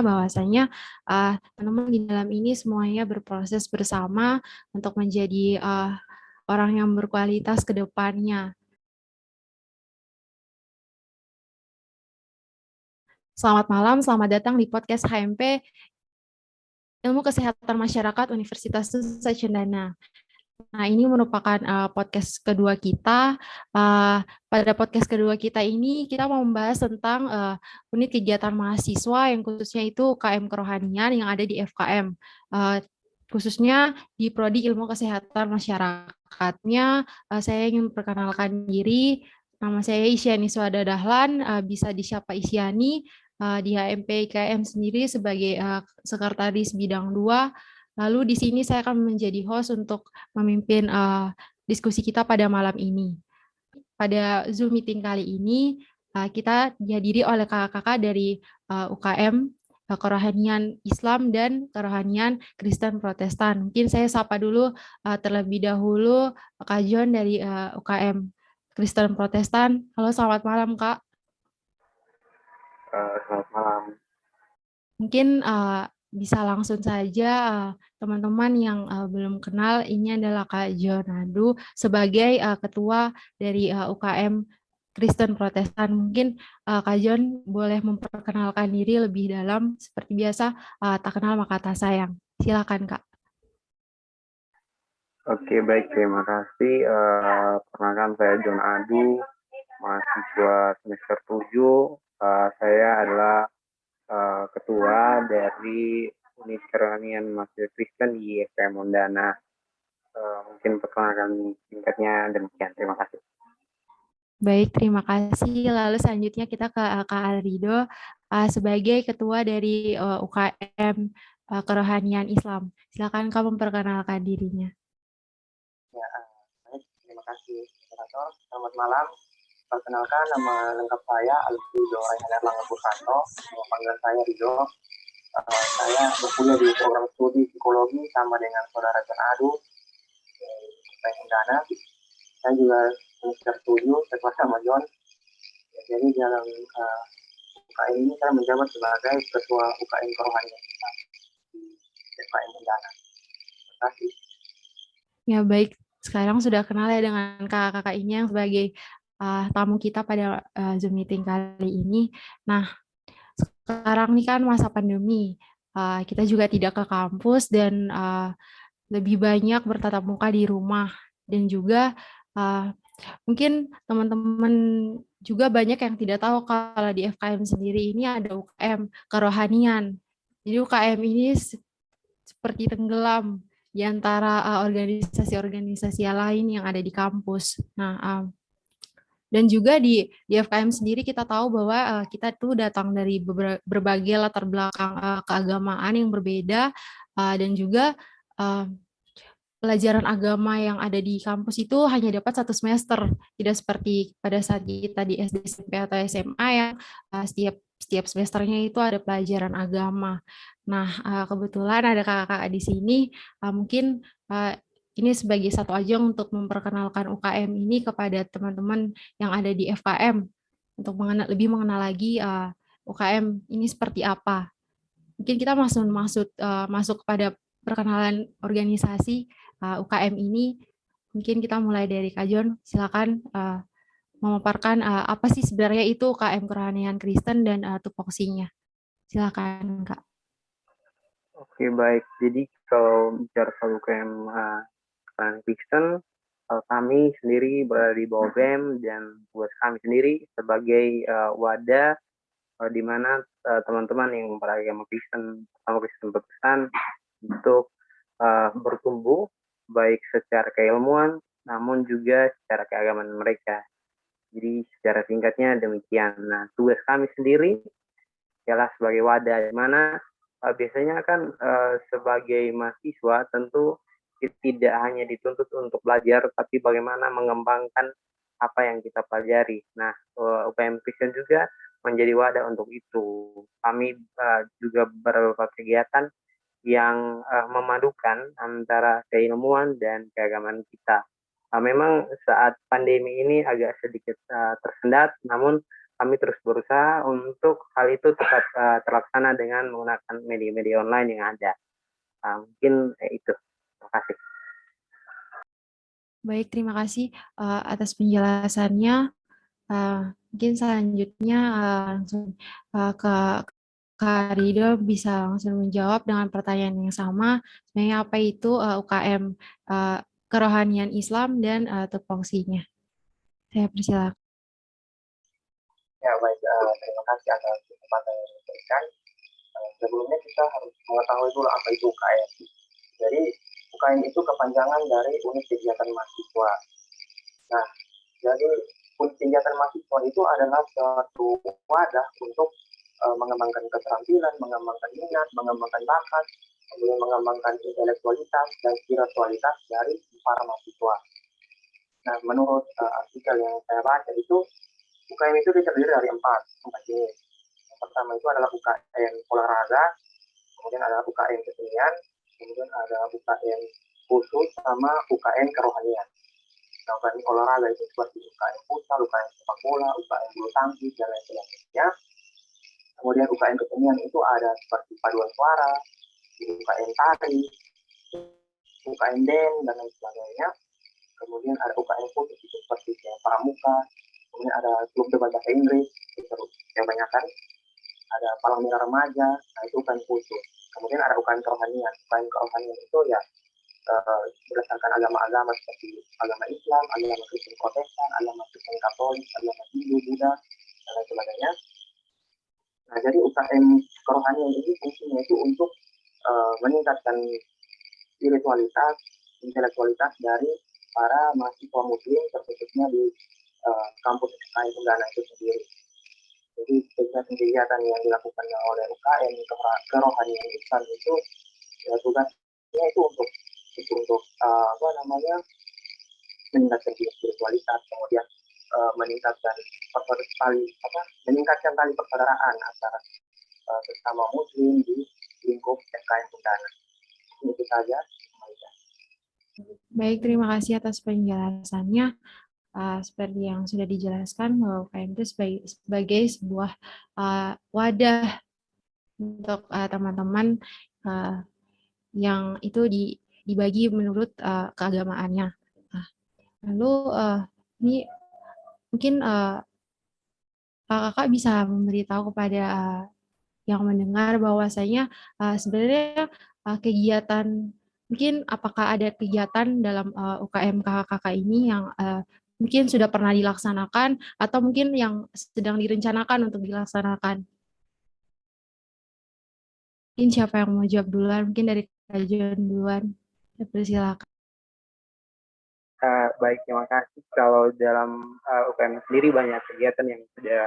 bahwasanya teman-teman di dalam ini semuanya berproses bersama untuk menjadi orang yang berkualitas ke depannya. Selamat malam, selamat datang di podcast HMP Ilmu Kesehatan Masyarakat Universitas Nusa Cendana. Nah, ini merupakan podcast kedua kita. Pada podcast kedua kita ini, kita mau membahas tentang unit kegiatan mahasiswa yang khususnya itu UKM Kerohanian yang ada di FKM. Khususnya di Prodi Ilmu Kesehatan Masyarakatnya, saya ingin memperkenalkan diri. Nama saya Isyani Swada Dahlan, bisa disapa Isyani, di HMP IKM sendiri sebagai sekretaris bidang 2. Lalu di sini saya akan menjadi host untuk memimpin diskusi kita pada malam ini. Pada Zoom meeting kali ini, kita dihadiri oleh kakak-kakak dari UKM, Kerohanian Islam dan Kerohanian Kristen Protestan. Mungkin saya sapa dulu terlebih dahulu Kak John dari UKM Kristen Protestan. Halo, selamat malam Kak. Selamat malam. Mungkin bisa langsung saja teman-teman yang belum kenal, ini adalah Kak Jonadu sebagai ketua dari UKM Kristen Protestan. Mungkin Kak Jon boleh memperkenalkan diri lebih dalam, seperti biasa, tak kenal maka tak sayang. Silakan Kak. Oke, baik, terima kasih. Perkenalkan saya John Adu, mahasiswa semester 7. Saya adalah ketua dari unit kerohanian mahasiswa Kristen di FKM Mondana. Mungkin perkenalkan singkatnya demikian. Terima kasih. Baik, terima kasih. Lalu selanjutnya kita ke Kak Alrido sebagai ketua dari UKM Kerohanian Islam. Silakan Kak memperkenalkan dirinya. Ya, baik, terima kasih, moderator. Selamat malam. Perkenalkan, nama lengkap saya Alrido Raihan Erlangga Purkanto. Nama panggilan saya Rido. Saya berkuliah di program studi psikologi sama dengan saudara John Adu di Mondana. Saya juga semester 7 sekelas sama John. Jadi dalam UKM ini saya menjabat sebagai ketua UKM Kerohanian di FKM Mondana. Terima kasih. Ya baik, sekarang sudah kenal ya dengan kakak-kakak ini yang sebagai tamu kita pada Zoom meeting kali ini. Nah, sekarang ini kan masa pandemi, kita juga tidak ke kampus dan lebih banyak bertatap muka di rumah. Dan juga mungkin teman-teman juga banyak yang tidak tahu kalau di FKM sendiri ini ada UKM Kerohanian. Jadi UKM ini seperti tenggelam di antara organisasi-organisasi lain yang ada di kampus. Nah, dan juga di FKM sendiri kita tahu bahwa kita tuh datang dari berbagai latar belakang keagamaan yang berbeda, dan juga pelajaran agama yang ada di kampus itu hanya dapat 1 semester, tidak seperti pada saat kita di SD, SMP, atau SMA yang setiap semesternya itu ada pelajaran agama. Nah, kebetulan ada kakak-kakak di sini, mungkin ini sebagai satu ajang untuk memperkenalkan UKM ini kepada teman-teman yang ada di FKM, untuk lebih mengenal lagi UKM ini seperti apa. Mungkin kita masuk kepada perkenalan organisasi UKM ini. Mungkin kita mulai dari Kak John, silakan memaparkan apa sih sebenarnya itu UKM Kerohanian Kristen dan tupoksinya. Silakan Kak. Oke, baik. Jadi kalau bicara soal UKM Kerohanian Kristen, kami sendiri berada di bawah BEM dan tugas kami sendiri sebagai wadah di mana teman-teman yang beragama Kristen atau Kristen Protestan untuk bertumbuh baik secara keilmuan namun juga secara keagamaan mereka. Jadi secara singkatnya demikian. Nah, tugas kami sendiri ialah sebagai wadah di mana biasanya kan sebagai mahasiswa tentu tidak hanya dituntut untuk belajar, tapi bagaimana mengembangkan apa yang kita pelajari. Nah, UPM Kristen juga menjadi wadah untuk itu. Kami juga beberapa kegiatan yang memadukan antara keilmuan dan keagamaan kita. Memang saat pandemi ini agak sedikit tersendat, namun kami terus berusaha untuk hal itu tetap terlaksana dengan menggunakan media-media online yang ada. Mungkin itu. Terima kasih. Baik, terima kasih atas penjelasannya. Mungkin selanjutnya langsung ke Kak Rido bisa langsung menjawab dengan pertanyaan yang sama. Sebenarnya apa itu UKM Kerohanian Islam dan tupoksinya? Saya persilakan. Ya baik, terima kasih atas kesempatan yang diberikan. Sebelumnya kita harus mengetahui dulu apa itu UKM. Jadi UKM itu kepanjangan dari unit kegiatan mahasiswa. Nah, jadi unit kegiatan mahasiswa itu adalah suatu wadah untuk mengembangkan keterampilan, mengembangkan minat, mengembangkan bakat, kemudian mengembangkan intelektualitas dan spiritualitas dari para mahasiswa. Nah, menurut artikel yang saya baca itu UKM itu terdiri dari empat jenis. Yang pertama itu adalah UKM olahraga, kemudian ada UKM kesenian, kemudian ada UKM khusus sama UKM kerohanian. Nah, UKM olahraga itu seperti UKM futsal, UKM sepak bola, UKM bulu tangkis dan lain sebagainya. Kemudian UKM kesenian itu ada seperti paduan suara, UKM tari, UKM band dan lain sebagainya. Kemudian ada UKM khusus itu seperti pramuka, kemudian ada klub debat bahasa Inggris, itu kebanyakan ada palang merah remaja, nah itu UKM khusus. Kemudian ada UKM kerohanian. UKM kerohanian itu ya berdasarkan agama-agama seperti agama Islam, agama Kristen Protestan, agama Kristen Katolik, agama Hindu, Buddha, dan lain sebagainya. Nah, jadi UKM kerohanian ini fungsinya itu untuk meningkatkan spiritualitas, intelektualitas dari para mahasiswa muslim, terkhususnya di kampus UKM Tundana itu sendiri. Jadi kegiatan-kegiatan yang dilakukan oleh UKM kerohanian Islam itu ya tugasnya itu untuk meningkatkan spiritualitas, kemudian meningkatkan tali persaudaraan antara sesama muslim di lingkup FKM Tundana. Itu saja. Baik, terima kasih atas penjelasannya. Seperti yang sudah dijelaskan bahwa UKM itu sebagai sebuah wadah untuk teman-teman yang itu dibagi menurut keagamaannya. Lalu ini mungkin kakak bisa memberitahu kepada yang mendengar bahwasanya sebenarnya kegiatan, mungkin apakah ada kegiatan dalam UKM kakak-kakak ini yang mungkin sudah pernah dilaksanakan atau mungkin yang sedang direncanakan untuk dilaksanakan. Mungkin siapa yang mau jawab duluan? Mungkin dari Kak John duluan. Persilakan. Baik, terima kasih. Kalau dalam UKM sendiri banyak kegiatan yang sudah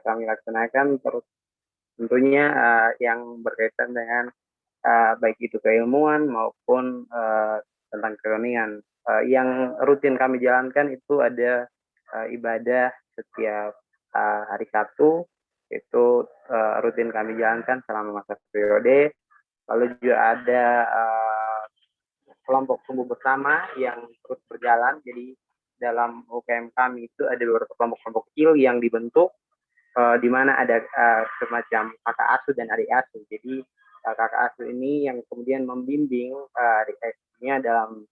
kami laksanakan, terus tentunya yang berkaitan dengan baik itu keilmuan maupun tentang kerohanian. Yang rutin kami jalankan itu ada ibadah setiap hari Sabtu, itu rutin kami jalankan selama masa periode. Lalu juga ada kelompok tumbuh bersama yang terus berjalan. Jadi dalam UKM kami itu ada beberapa kelompok-kelompok kecil yang dibentuk di mana ada semacam kakak asuh dan adik asuh. Jadi kakak asuh ini yang kemudian membimbing adik asuhnya dalam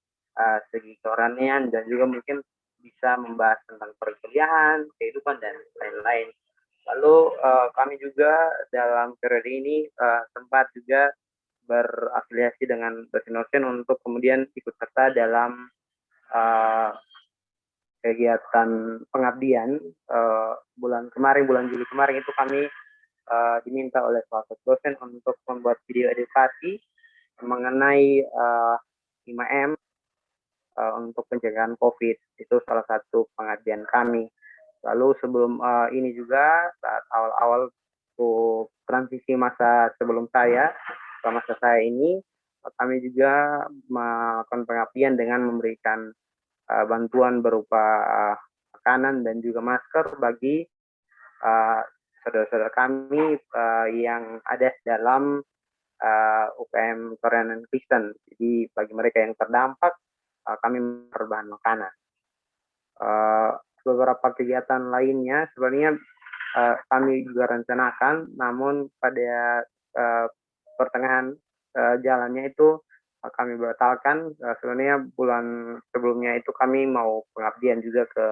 segi kerohanian dan juga mungkin bisa membahas tentang perkuliahan, kehidupan dan lain-lain. Lalu kami juga dalam periode ini sempat juga berafiliasi dengan dosen-dosen untuk kemudian ikut serta dalam kegiatan pengabdian. Bulan Juli kemarin itu kami diminta oleh salah satu dosen untuk membuat video edukasi mengenai 5M untuk pencegahan COVID. Itu salah satu pengabdian kami. Lalu sebelum ini juga saat awal-awal transisi masa sebelum saya ke masa saya ini, kami juga melakukan pengabdian dengan memberikan bantuan berupa makanan dan juga masker bagi saudara-saudara kami yang ada dalam UKM Korean Kristen. Jadi bagi mereka yang terdampak, kami berbahan makanan. beberapa kegiatan lainnya sebenarnya kami juga rencanakan, namun pada pertengahan jalannya itu kami batalkan. Sebenarnya bulan sebelumnya itu kami mau pengabdian juga ke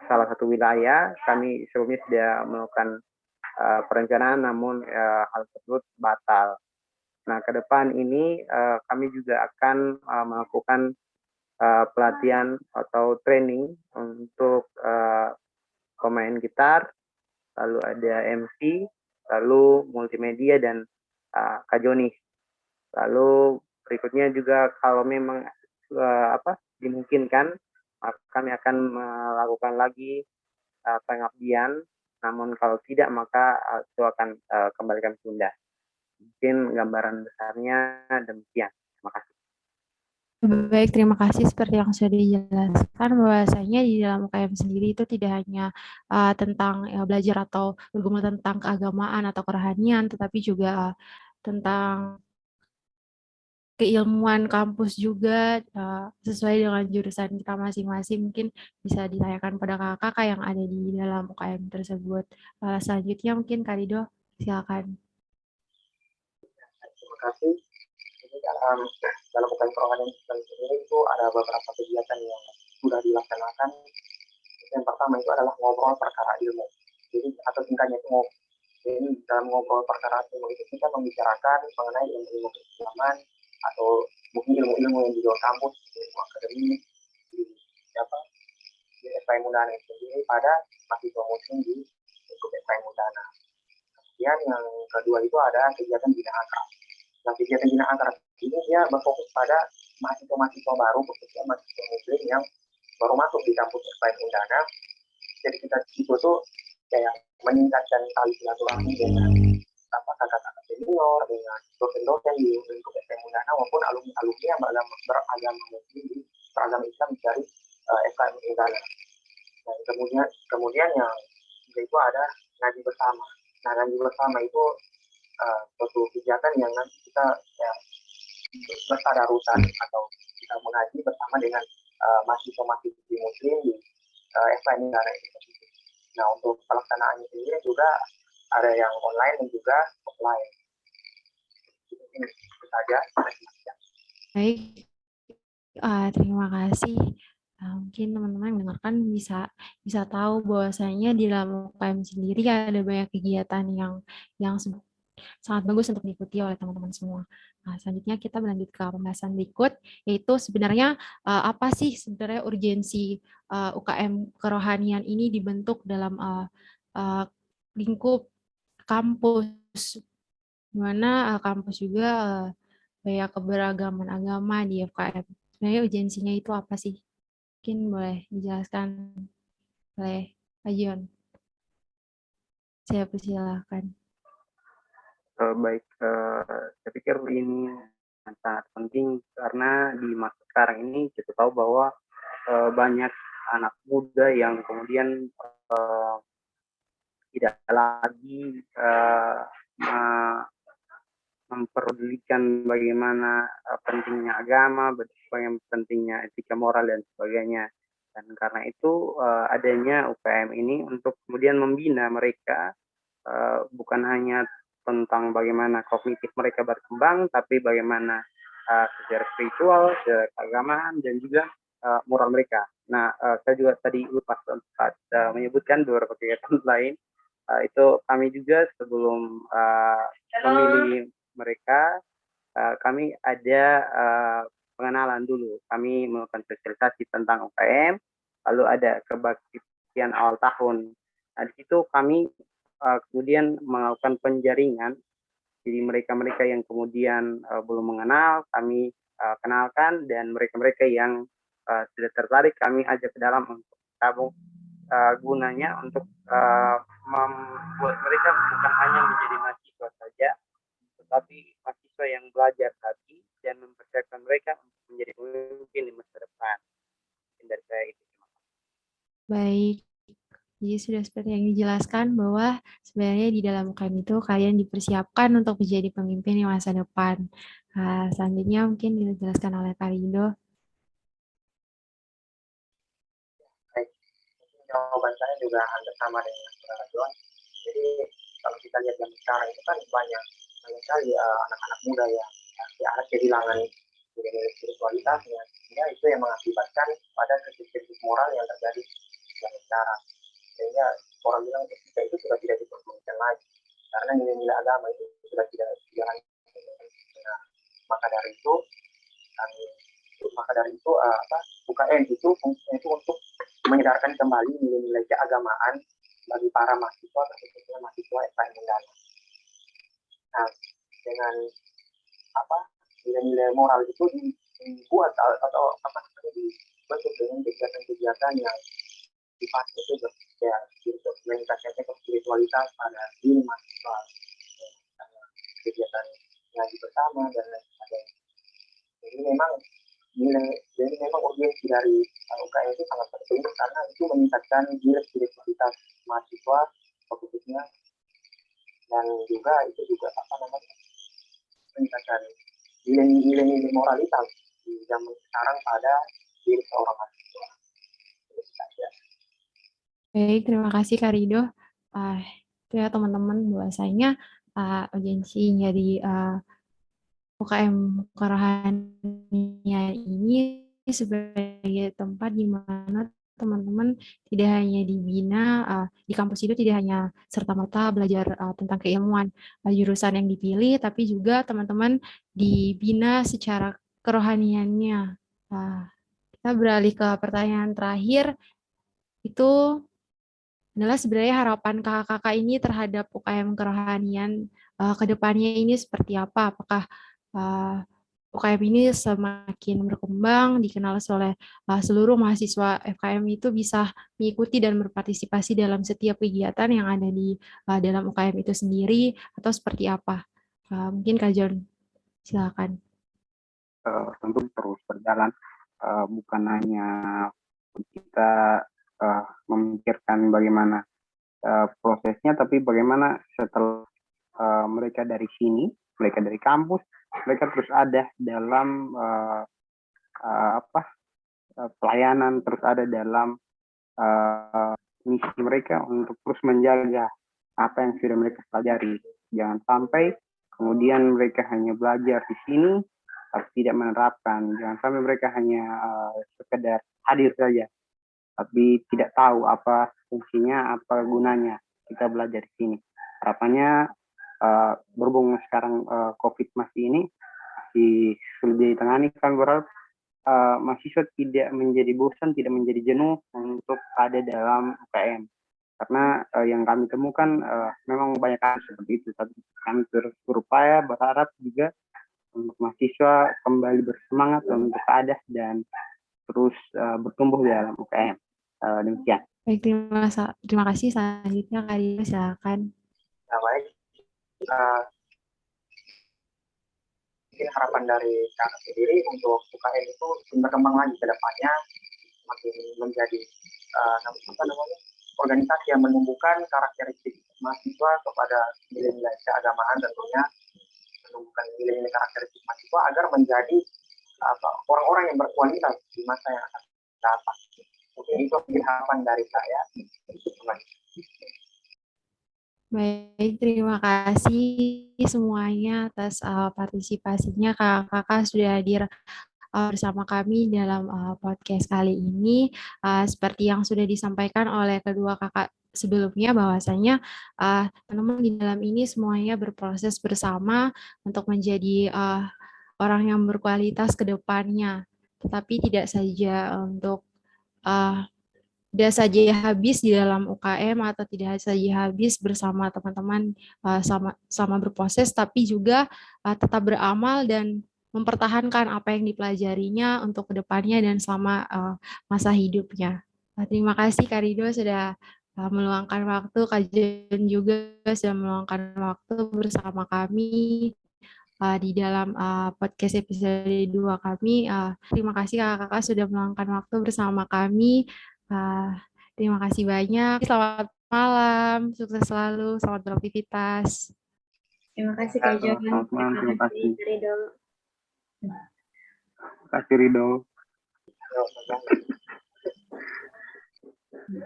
salah satu wilayah. Kami sebelumnya sudah melakukan perencanaan, namun hal tersebut batal. Nah, ke depan ini kami juga akan melakukan pelatihan atau training untuk pemain gitar, lalu ada MC, lalu multimedia dan kajonis. Lalu berikutnya juga kalau memang dimungkinkan, kami akan melakukan lagi pengabdian. Namun kalau tidak, maka itu akan kembalikan tunda. Mungkin gambaran besarnya demikian. Terima kasih. Baik, terima kasih. Seperti yang sudah dijelaskan, bahwasanya di dalam UKM sendiri itu tidak hanya tentang belajar atau bergumul tentang keagamaan atau kerohanian, tetapi juga tentang keilmuan kampus juga sesuai dengan jurusan kita masing-masing. Mungkin bisa ditanyakan pada kakak-kakak yang ada di dalam UKM tersebut. Selanjutnya mungkin Kak Rido, silakan. Terima kasih. Jadi dalam UKM kerohanian sendiri itu ada beberapa kegiatan yang sudah dilaksanakan. Yang pertama itu adalah ngobrol perkara ilmu. Jadi atau singkatnya itu jadi dalam ngobrol perkara ilmu itu kita membicarakan mengenai ilmu keislaman atau mungkin ilmu-ilmu yang di luar kampus, ilmu akademik di FKM Undana sendiri pada mahasiswa muslim di lingkup FKM Undana. Kemudian yang kedua itu ada kegiatan bina akrab. Nah, kegiatan bina akrab ini dia berfokus pada mahasiswa-mahasiswa baru, khususnya mahasiswa muslim yang baru masuk di kampus FKM Undana. Jadi kita itu tuh kayak meningkatkan tali silaturahmi dengan kakak-kakak senior, dengan dosen-dosen di lingkup FKM Undana maupun alumni-alumni yang beragama muslim di beragama Islam dari FKM Undana. Nah, kemudian yang itu ada ngaji bersama. Nah, ngaji bersama itu suatu kegiatan yang nanti kita bertadarusan atau kita mengaji bersama dengan mahasiswa-mahasiswa muslim di FKM Undana itu. Nah, untuk pelaksanaannya sendiri juga ada yang online dan juga offline. Itu saja. Baik, terima kasih. Mungkin teman-teman mendengarkan bisa tahu bahwasanya di dalam UKM sendiri ada banyak kegiatan yang sangat bagus untuk diikuti oleh teman-teman semua. Nah, selanjutnya kita berlanjut ke pembahasan berikut, yaitu sebenarnya apa sih sebenarnya urgensi UKM kerohanian ini dibentuk dalam lingkup kampus, di mana kampus juga banyak keberagaman agama di FKM. Sebenarnya urgensinya itu apa sih? Mungkin boleh dijelaskan oleh Pak Jion. Saya persilahkan. Baik, saya pikir ini sangat penting karena di masa sekarang ini kita tahu bahwa banyak anak muda yang kemudian tidak lagi memperdulikan bagaimana pentingnya agama, bagaimana pentingnya etika moral dan sebagainya. Dan karena itu adanya UKM ini untuk kemudian membina mereka bukan hanya tentang bagaimana kognitif mereka berkembang, tapi bagaimana secara spiritual, secara keagamaan, dan juga moral mereka. Nah, saya juga tadi lupa sempat menyebutkan beberapa kegiatan lain. Itu kami juga sebelum memilih mereka, kami ada pengenalan dulu. Kami melakukan sosialisasi tentang UKM, lalu ada kebaktian awal tahun. Nah, di situ kami kemudian melakukan penjaringan. Jadi mereka-mereka yang kemudian belum mengenal, kami kenalkan, dan mereka-mereka yang sudah tertarik, kami ajak ke dalam untuk tabung gunanya untuk membuat mereka bukan hanya menjadi mahasiswa saja, tetapi mahasiswa yang belajar tadi dan mempersiapkan mereka untuk menjadi pemimpin di masa depan. Dari saya itu. Baik, jadi sudah seperti yang dijelaskan bahwa sebenarnya di dalam UKM itu kalian dipersiapkan untuk menjadi pemimpin di masa depan. Selanjutnya mungkin dijelaskan oleh Kak Rido. jawaban saya juga hampir sama dengan saudara John. Jadi kalau kita lihat yang sekarang itu kan banyak sekali anak-anak muda yang kehilangan nilai spiritualitasnya, sehingga itu yang mengakibatkan pada krisis moral yang terjadi yang sekarang. Sehingga orang bilang etika itu sudah tidak diperlukan lagi karena nilai-nilai agama itu sudah tidak dijalankan. Nah, maka dari itu UKM itu fungsinya itu untuk menyedarkan kembali nilai-nilai keagamaan bagi para mahasiswa, khususnya mahasiswa FKM Undana. Nah, dengan nilai-nilai moral itu dibuat atau dibentuk dengan kegiatan-kegiatan yang sifatnya itu ya meningkatkan spiritualitas pada diri mahasiswa, kegiatan ngaji bersama dan lain sebagainya. Jadi memang urgensi dari UKM itu sangat penting karena itu meningkatkan nilai spiritualitas mahasiswa khususnya, dan juga itu juga meningkatkan nilai-nilai moralitas di zaman sekarang pada diri seorang mahasiswa. Baik, terima kasih Kak Rido. Itu ya teman-teman, bahwasanya urgensi dari UKM kerohanian ini sebagai tempat di mana teman-teman tidak hanya dibina di kampus itu, tidak hanya serta-merta belajar tentang keilmuan jurusan yang dipilih, tapi juga teman-teman dibina secara kerohaniannya. Kita beralih ke pertanyaan terakhir, itu adalah sebenarnya harapan kakak-kakak ini terhadap UKM kerohanian ke depannya ini seperti apa? Apakah UKM ini semakin berkembang, dikenal oleh seluruh mahasiswa FKM itu bisa mengikuti dan berpartisipasi dalam setiap kegiatan yang ada di dalam UKM itu sendiri, atau seperti apa? Mungkin Kak John, silakan. Tentu terus berjalan, bukan hanya kita memikirkan bagaimana prosesnya, tapi bagaimana setelah mereka dari sini, mereka dari kampus, mereka terus ada dalam pelayanan, terus ada dalam misi mereka untuk terus menjaga apa yang sudah mereka pelajari. Jangan sampai kemudian mereka hanya belajar di sini tapi tidak menerapkan. Jangan sampai mereka hanya sekedar hadir saja tapi tidak tahu apa fungsinya, apa gunanya kita belajar di sini. Harapannya berhubung sekarang COVID masih sulit ditangani, kan berharap mahasiswa tidak menjadi bosan, tidak menjadi jenuh untuk ada dalam UKM. Karena yang kami temukan memang banyak kasus seperti itu. Tapi kami terus berupaya, berharap juga untuk mahasiswa kembali bersemangat untuk ada dan terus bertumbuh dalam UKM. Demikian. Baik, terima kasih. Selanjutnya Kak Dio, silakan. Baik. Mungkin harapan dari kakak sendiri untuk UKM itu berkembang lagi ke depannya, semakin menjadi organisasi yang menumbuhkan karakteristik mahasiswa kepada nilai-nilai keagamaan, tentunya menumbuhkan nilai-nilai karakteristik mahasiswa agar menjadi orang-orang yang berkualitas di masa yang akan datang. Mungkin itu harapan dari saya. Baik, terima kasih semuanya atas partisipasinya. Kakak-kakak sudah hadir bersama kami dalam podcast kali ini. Seperti yang sudah disampaikan oleh kedua kakak sebelumnya, bahwasanya teman-teman di dalam ini semuanya berproses bersama untuk menjadi orang yang berkualitas ke depannya. Tetapi tidak saja untuk tidak saja habis di dalam UKM atau tidak saja habis bersama teman-teman sama berproses, tapi juga tetap beramal dan mempertahankan apa yang dipelajarinya untuk kedepannya dan selama masa hidupnya. Terima kasih Kak Rido sudah meluangkan waktu, Kak Jen juga sudah meluangkan waktu bersama kami di dalam podcast episode 2 kami. Terima kasih kakak-kakak sudah meluangkan waktu bersama kami. Terima kasih banyak. Selamat malam, sukses selalu, selamat beraktivitas. Terima kasih Kak Jon. Selamat malam, terima kasih. Rido. Terima kasih Rido.